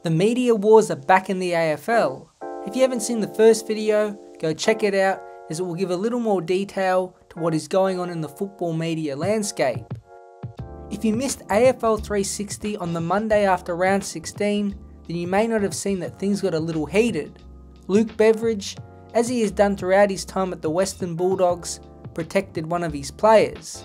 The media wars are back in the AFL. If you haven't seen the first video, go check it out as it will give a little more detail to what is going on in the football media landscape. If you missed AFL 360 on the Monday after round 16, then you may not have seen that things got a little heated. Luke Beveridge, as he has done throughout his time at the Western Bulldogs, protected one of his players.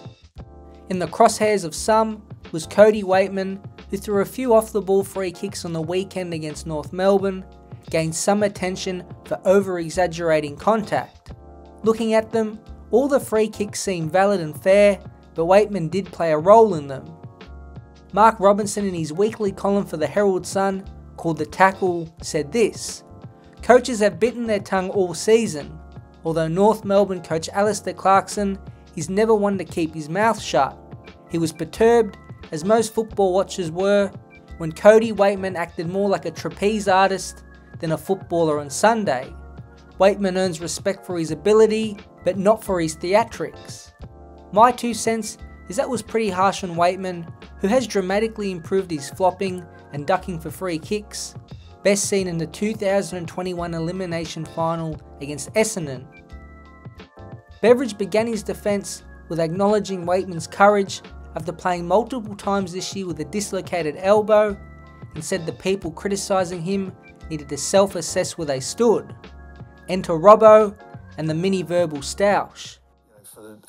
In the crosshairs of some was Cody Weightman, who threw a few off-the-ball free kicks on the weekend against North Melbourne, gained some attention for over-exaggerating contact. Looking at them, all the free kicks seemed valid and fair, but Weightman did play a role in them. Mark Robinson, in his weekly column for the Herald Sun, called The Tackle, said this: "Coaches have bitten their tongue all season. Although North Melbourne coach Alistair Clarkson is never one to keep his mouth shut. He was perturbed, as most football watchers were, when Cody Weightman acted more like a trapeze artist than a footballer on Sunday. Weightman earns respect for his ability, but not for his theatrics." My 2 cents is that was pretty harsh on Weightman, who has dramatically improved his flopping and ducking for free kicks, best seen in the 2021 elimination final against Essendon. Beveridge began his defence with acknowledging Weightman's courage after playing multiple times this year with a dislocated elbow, and said the people criticising him needed to self-assess where they stood. Enter Robbo and the mini-verbal stoush.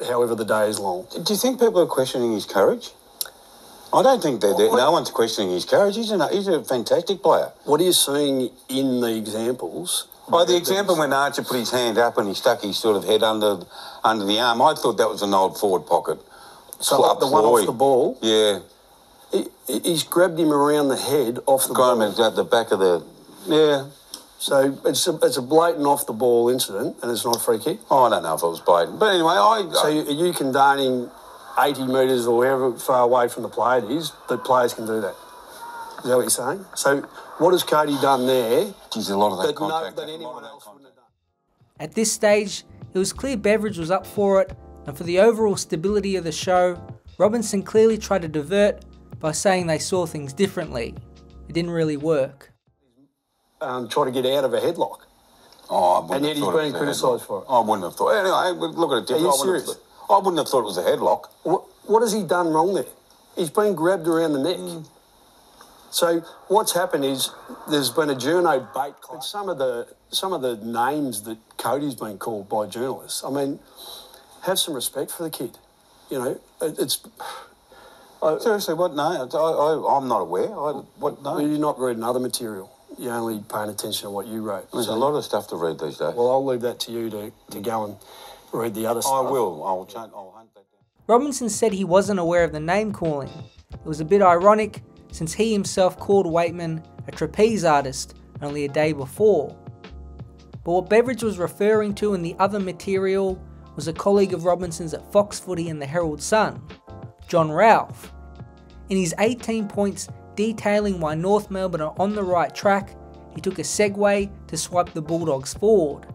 However the day is long. Do you think people are questioning his courage? I don't think they're there. No one's questioning his courage. He's a fantastic player. What are you seeing in the examples? By the example when Archer put his hand up and he stuck his sort of head under the arm, I thought that was an old forward pocket. So like the one off the ball? Yeah. He's grabbed him around the head off the ball. At the back of the... Yeah. So it's a blatant off the ball incident and it's not a free kick? Oh, I don't know if it was blatant. But anyway, So are you condoning 80 metres or however far away from the play it is, that players can do that? Is that what you're saying? So what has Cody done there? Geez, a lot of that contact. That anyone else wouldn't have done. At this stage, it was clear Beveridge was up for it, and for the overall stability of the show, Robinson clearly tried to divert by saying they saw things differently. It didn't really work. Try to get out of a headlock. Oh, and yet he's being criticised for it. I wouldn't have thought. Anyway, look at it differently. Are you serious? I wouldn't have thought it was a headlock. What has he done wrong there? He's been grabbed around the neck. So what's happened is there's been a journo bait. But some of the names that Cody's been called by journalists, I mean, have some respect for the kid. You know, it's... Seriously, what? No, I'm not aware. What? No. You're not reading other material. You're only paying attention to what you wrote. There's a lot of stuff to read these days. Well, I'll leave that to you to go and read the other stuff. I will. I'll hunt that down. Robinson said he wasn't aware of the name calling. It was a bit ironic, since he himself called Weightman a trapeze artist only a day before. But what Beveridge was referring to in the other material was a colleague of Robinson's at Fox Footy and the Herald Sun, John Ralph. In his 18 points detailing why North Melbourne are on the right track, he took a segue to swipe the Bulldogs forward.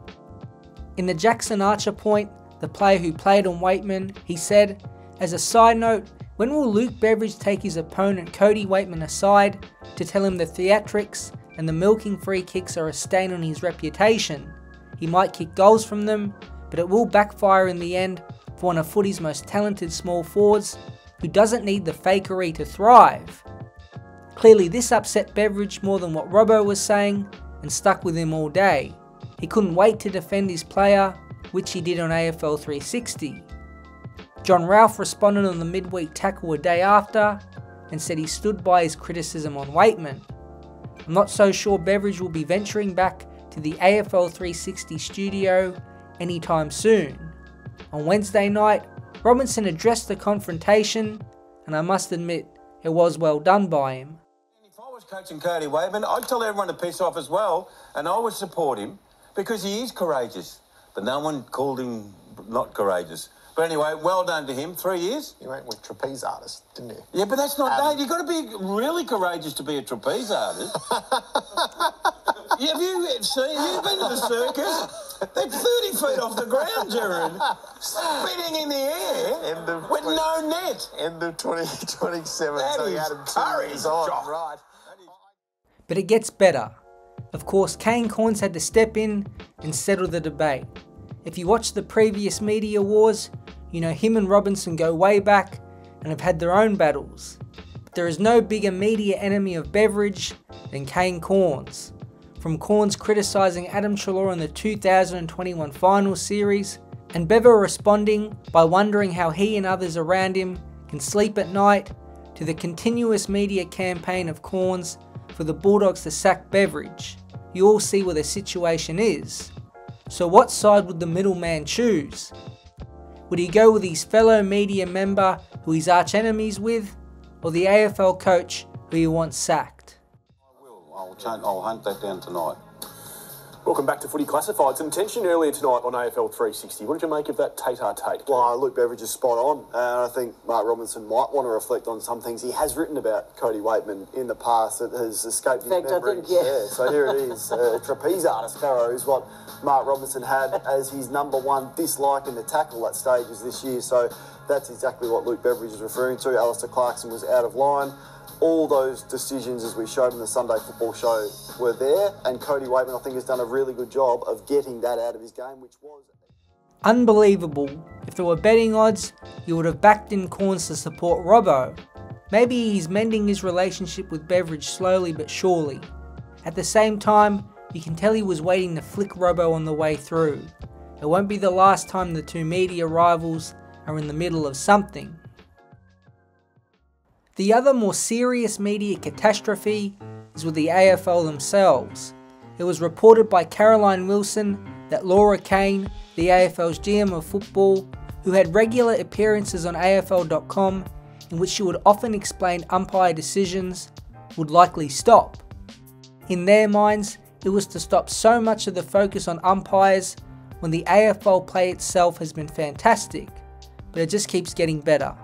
In the Jackson Archer point, the player who played on Weightman, he said, "As a side note, when will Luke Beveridge take his opponent Cody Weightman aside to tell him the theatrics and the milking free kicks are a stain on his reputation? He might kick goals from them, but it will backfire in the end for one of footy's most talented small forwards who doesn't need the fakery to thrive." Clearly this upset Beveridge more than what Robbo was saying, and stuck with him all day. He couldn't wait to defend his player, which he did on AFL 360. John Ralph responded on the midweek tackle a day after, and said he stood by his criticism on Weightman. I'm not so sure Beveridge will be venturing back to the AFL 360 studio anytime soon. On Wednesday night, Robinson addressed the confrontation, and I must admit, it was well done by him. If I was coaching Cody Weightman, I'd tell everyone to piss off as well, and I would support him because he is courageous. But no one called him not courageous. But anyway, well done to him. 3 years. You went with trapeze artist, didn't you? Yeah, but that's not... you've got to be really courageous to be a trapeze artist. Have you been to the circus? They're 30 feet off the ground, Jared. Spinning in the air with no net. End of 2027. That so is you had him 2 courage, years on, Jock. right? But it gets better. Of course, Kane Cornes had to step in and settle the debate. If you watch the previous media wars, you know him and Robinson go way back and have had their own battles. But there is no bigger media enemy of Beveridge than Kane Cornes. From Cornes criticising Adam Treloar in the 2021 final series, and Bevo responding by wondering how he and others around him can sleep at night, to the continuous media campaign of Cornes for the Bulldogs to sack Beveridge. You all see where the situation is. So what side would the middleman choose? Would he go with his fellow media member who he's arch enemies with, or the AFL coach who he wants sacked? I'll hunt that down tonight. Welcome back to Footy Classified. Some tension earlier tonight on AFL 360. What did you make of that tete-a-tete? Well, Luke Beveridge is spot on. I think Mark Robinson might want to reflect on some things he has written about Cody Waitman in the past that has escaped his memory. So here it is. Trapeze artist Pharaoh is what Mark Robinson had as his #1 dislike in the tackle at stages this year. So that's exactly what Luke Beveridge is referring to. Alistair Clarkson was out of line. All those decisions, as we showed in the Sunday Football Show, were there, and Cody Waitman, I think, has done a really good job of getting that out of his game, which was... Unbelievable. If there were betting odds, you would have backed in Cornes to support Robbo. Maybe he's mending his relationship with Beveridge slowly but surely. At the same time, you can tell he was waiting to flick Robbo on the way through. It won't be the last time the two media rivals are in the middle of something. The other more serious media catastrophe is with the AFL themselves. It was reported by Caroline Wilson that Laura Kane, the AFL's GM of football, who had regular appearances on AFL.com in which she would often explain umpire decisions, would likely stop. In their minds, it was to stop so much of the focus on umpires when the AFL play itself has been fantastic, but it just keeps getting better.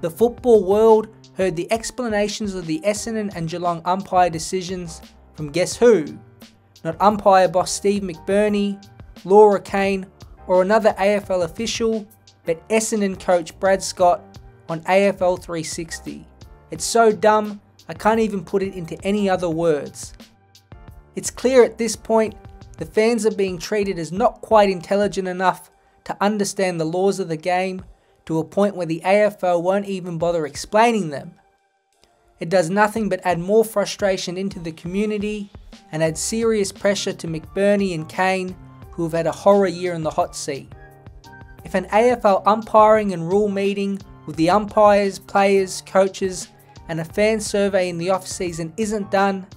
The football world heard the explanations of the Essendon and Geelong umpire decisions from guess who? Not umpire boss Steve McBurney, Laura Kane, or another AFL official, but Essendon coach Brad Scott on AFL 360. It's so dumb, I can't even put it into any other words. It's clear at this point, the fans are being treated as not quite intelligent enough to understand the laws of the game, to a point where the AFL won't even bother explaining them. It does nothing but add more frustration into the community and add serious pressure to McBurney and Kane, who have had a horror year in the hot seat. If an AFL umpiring and rule meeting with the umpires, players, coaches and a fan survey in the off-season isn't done,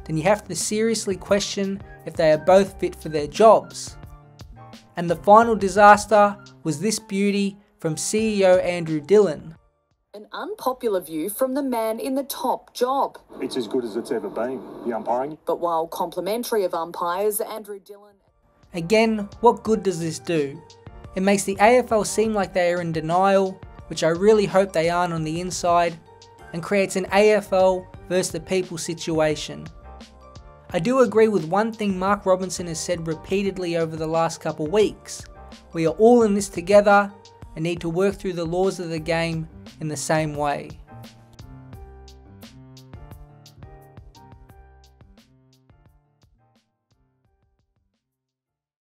then you have to seriously question if they are both fit for their jobs. And the final disaster was this beauty from CEO Andrew Dillon. An unpopular view from the man in the top job. It's as good as it's ever been, the umpiring. But while complimentary of umpires, Andrew Dillon... Again, what good does this do? It makes the AFL seem like they are in denial, which I really hope they aren't on the inside, and creates an AFL versus the people situation. I do agree with one thing Mark Robinson has said repeatedly over the last couple weeks. We are all in this together and need to work through the laws of the game in the same way.